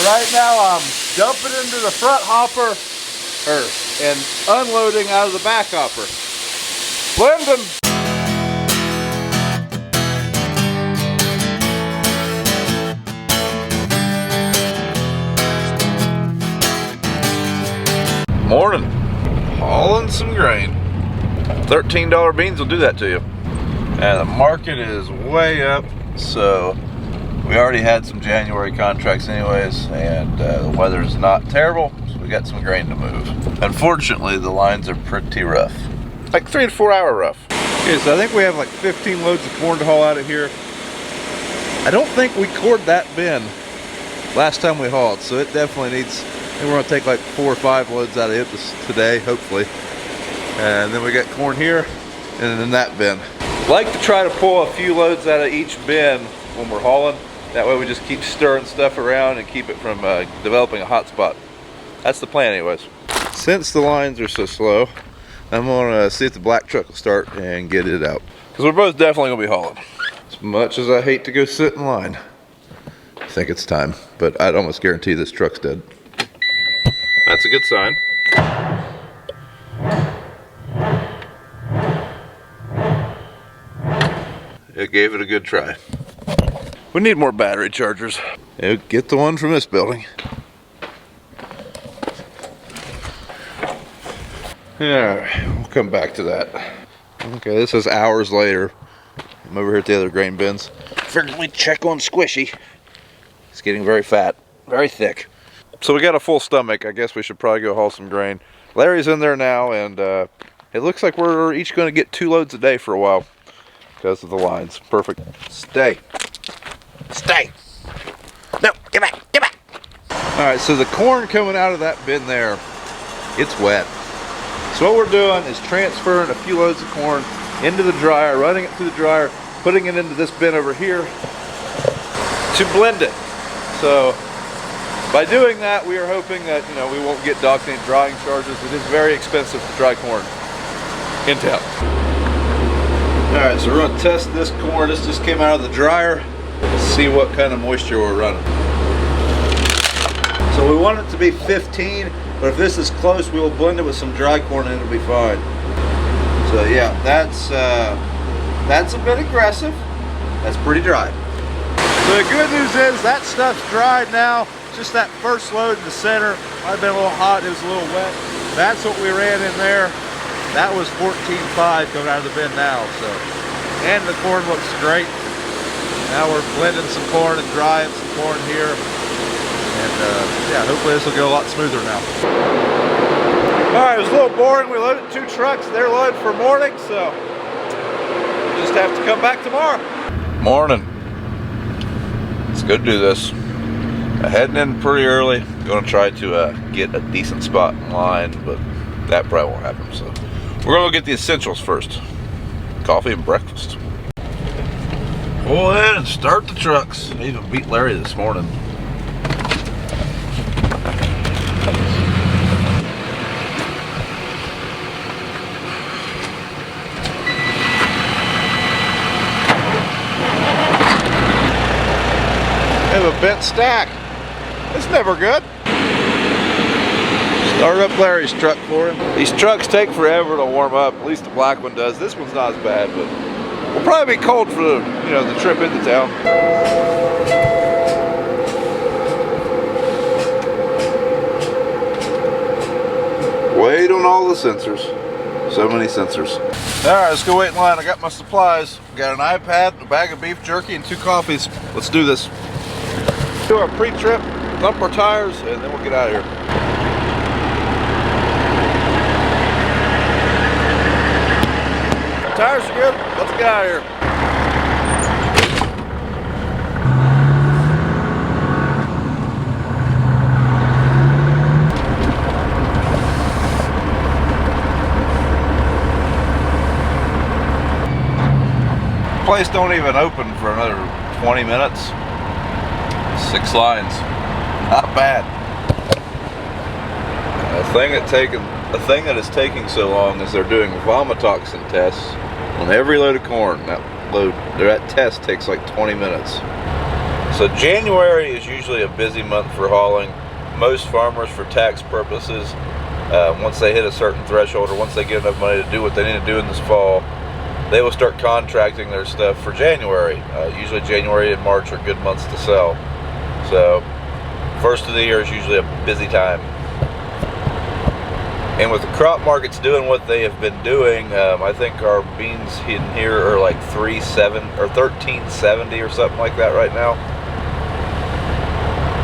right now I'm dumping into the front hopper and unloading out of the back hopper. Blending. Morning. Hauling some grain. $13 beans will do that to you. And the market is way up, so we already had some January contracts anyways, and the weather is not terrible, so we got some grain to move. Unfortunately, the lines are pretty rough. Like 3 to 4 hour rough. Okay, so I think we have like 15 loads of corn to haul out of here. I don't think we cored that bin last time we hauled, so it definitely needs, I think we're gonna take like 4 or 5 loads out of it today, hopefully. And then we got corn here, and in that bin. Like to try to pull a few loads out of each bin when we're hauling. That way we just keep stirring stuff around and keep it from developing a hot spot. That's the plan anyways. Since the lines are so slow, I'm gonna see if the black truck will start and get it out. Because we're both definitely gonna be hauling. As much as I hate to go sit in line, I think it's time. But I'd almost guarantee this truck's dead. That's a good sign. It gave it a good try. We need more battery chargers. Get the one from this building. Alright, we'll come back to that. Okay, this is hours later. I'm over here at the other grain bins. Figured we'd check on Squishy. He's getting very fat, very thick. So we got a full stomach. I guess we should probably go haul some grain. Larry's in there now, and it looks like we're each going to get 2 loads a day for a while. Because of the lines. Perfect. Stay. Stay. No, get back, get back. Alright, so the corn coming out of that bin there, it's wet. So what we're doing is transferring a few loads of corn into the dryer, running it through the dryer, putting it into this bin over here to blend it. So by doing that, we are hoping that, you know, we won't get docked any drying charges. It is very expensive to dry corn in town. Alright, so we're going to test this corn. This just came out of the dryer. See what kind of moisture we're running. So we want it to be 15, but if this is close, we will blend it with some dry corn and it'll be fine. So yeah, that's a bit aggressive. That's pretty dry. So the good news is that stuff's dried now. Just that first load in the center might have been a little hot, it was a little wet. That's what we ran in there. That was 14.5 coming out of the bin now, so. And the corn looks great. Now we're blending some corn and drying some corn here. And yeah, hopefully this will go a lot smoother now. All right, it was a little boring. We loaded 2 trucks. They're loaded for morning, so we'll just have to come back tomorrow. Morning. Let's go do this. Heading in pretty early. Going to try to get a decent spot in line, but that probably won't happen, so. We're gonna go get the essentials first. Coffee and breakfast. Pull in and start the trucks. I even beat Larry this morning. We have a bent stack. It's never good. Start up Larry's truck for him. These trucks take forever to warm up. At least the black one does. This one's not as bad, but we'll probably be cold for the, you know, the trip into town. Wait on all the sensors. So many sensors. All right, let's go wait in line. I got my supplies. Got an iPad, a bag of beef jerky, and 2 coffees. Let's do this. Do our pre-trip, dump our tires, and then we'll get out of here. Tires are good. Let's get out of here. Place don't even open for another 20 minutes. 6 lines. Not bad. The thing that is taking so long is they're doing vomitoxin tests on every load of corn. That test takes like 20 minutes. So January is usually a busy month for hauling. Most farmers, for tax purposes, once they hit a certain threshold, or once they get enough money to do what they need to do in this fall, they will start contracting their stuff for January. Usually January and March are good months to sell. So first of the year is usually a busy time. And with the crop markets doing what they have been doing, I think our beans in here are like $13.70 or something like that right now.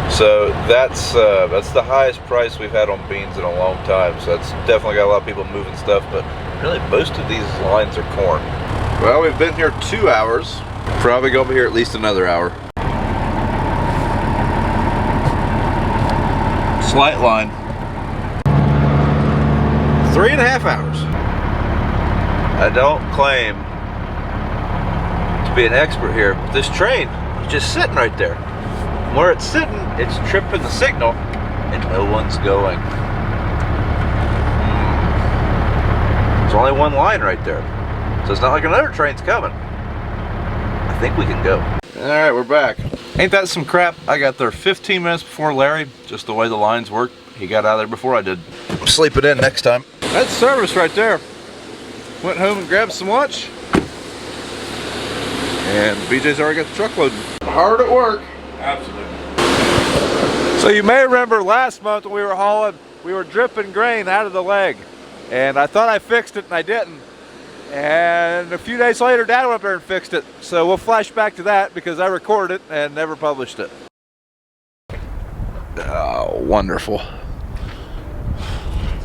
So that's the highest price we've had on beans in a long time. So that's definitely got a lot of people moving stuff, but really most of these lines are corn. Well, we've been here 2 hours. Probably gonna be here at least another hour. Slight line. 3.5 hours. I don't claim to be an expert here, but this train is just sitting right there. Where it's sitting, it's tripping the signal, and no one's going. There's only one line right there, so it's not like another train's coming. I think we can go. All right, we're back. Ain't that some crap? I got there 15 minutes before Larry, just the way the lines work. He got out of there before I did. Sleep it in next time. That's service right there. Went home and grabbed some lunch. And BJ's already got the truck loaded. Hard at work. Absolutely. So you may remember last month when we were hauling, we were dripping grain out of the leg. And I thought I fixed it and I didn't. And a few days later, Dad went up there and fixed it. So we'll flash back to that because I recorded it and never published it. Oh, wonderful.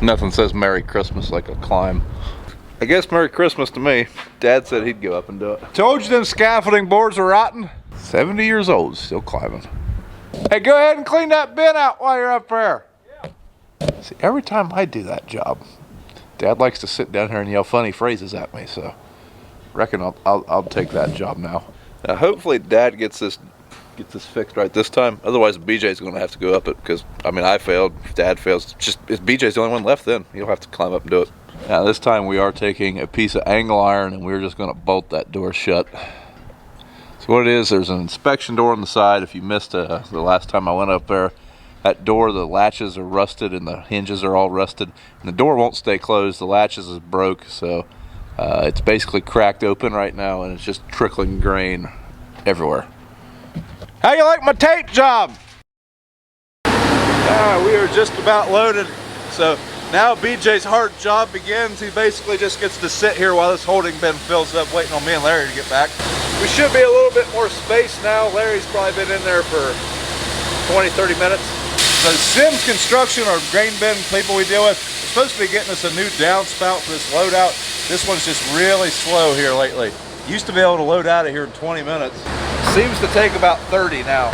Nothing says Merry Christmas like a climb. I guess Merry Christmas to me. Dad said he'd go up and do it. Told you them scaffolding boards are rotten. 70 years old, still climbing. Hey, go ahead and clean that bin out while you're up there. Yeah. See, every time I do that job, Dad likes to sit down here and yell funny phrases at me, so reckon I'll take that job now. Now hopefully Dad gets this fixed right this time. Otherwise BJ's going to have to go up it because, I mean, I failed. If Dad fails, if BJ's the only one left, then he'll have to climb up and do it. Now this time we are taking a piece of angle iron and we're just going to bolt that door shut. So what it is, there's an inspection door on the side. If you missed the last time I went up there, that door, the latches are rusted and the hinges are all rusted. And the door won't stay closed. The latches is broke, so it's basically cracked open right now and it's just trickling grain everywhere. How you like my tape job? We are just about loaded. So now BJ's hard job begins. He basically just gets to sit here while this holding bin fills up, waiting on me and Larry to get back. We should be a little bit more space now. Larry's probably been in there for 20-30 minutes. So Sims Construction, or grain bin people we deal with, are supposed to be getting us a new downspout for this loadout. This one's just really slow here lately. Used to be able to load out of here in 20 minutes. Seems to take about 30 now.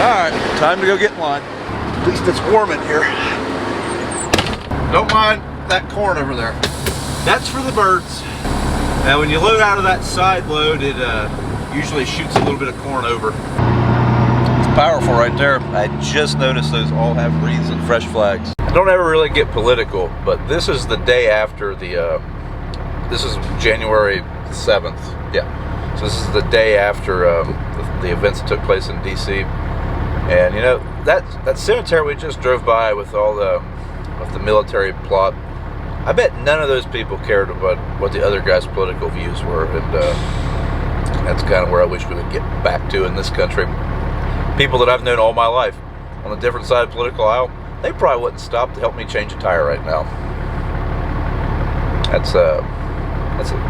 All right, time to go get in line. At least it's warm in here. Don't mind that corn over there. That's for the birds. Now when you load out of that side load, it usually shoots a little bit of corn over. It's powerful right there. I just noticed those all have wreaths and fresh flags. I don't ever really get political, but this is the day after the, this is January 7th. Yeah. So this is the day after the events that took place in DC. And you know, that cemetery we just drove by with all the military plot, I bet none of those people cared about what the other guy's political views were, and that's kind of where I wish we would get back to in this country. People that I've known all my life on a different side of the political aisle, they probably wouldn't stop to help me change a tire right now. That's a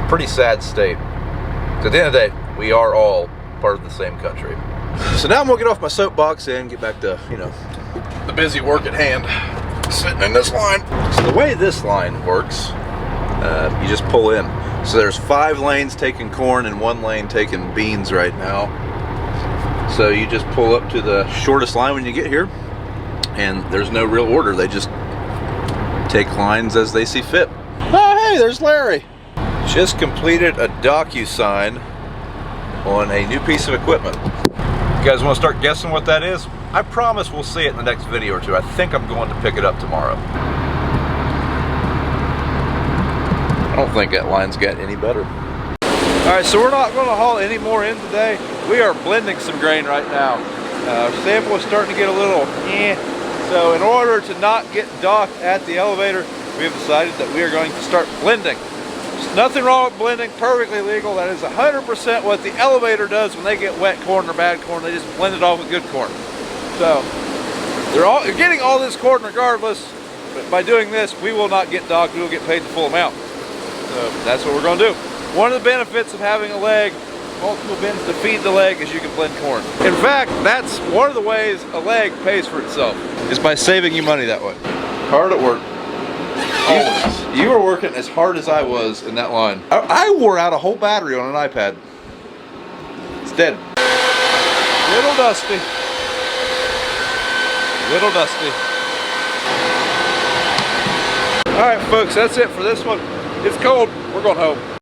pretty sad state. At the end of the day, we are all part of the same country. So now I'm gonna get off my soapbox and get back to, you know, the busy work at hand. Sitting in this line. So the way this line works, you just pull in. So there's 5 lanes taking corn and 1 lane taking beans right now. So you just pull up to the shortest line when you get here, and there's no real order. They just take lines as they see fit. Oh, hey, there's Larry. Just completed a DocuSign on a new piece of equipment. You guys want to start guessing what that is? I promise we'll see it in the next video or two. I think I'm going to pick it up tomorrow. I don't think that line's got any better. All right, so we're not going to haul any more in today. We are blending some grain right now. Sample is starting to get a little so in order to not get docked at the elevator, we have decided that we are going to start blending. There's nothing wrong with blending, perfectly legal. That is 100% what the elevator does when they get wet corn or bad corn. They just blend it off with good corn. So you're getting all this corn regardless, but by doing this, we will not get docked. We will get paid the full amount. So that's what we're going to do. One of the benefits of having a leg, multiple bins to feed the leg, is you can blend corn. In fact, that's one of the ways a leg pays for itself, is by saving you money that way. Hard at work. Always. You were working as hard as I was in that line. I wore out a whole battery on an iPad. It's dead. Little dusty. Little dusty. All right, folks, that's it for this one. It's cold. We're going home.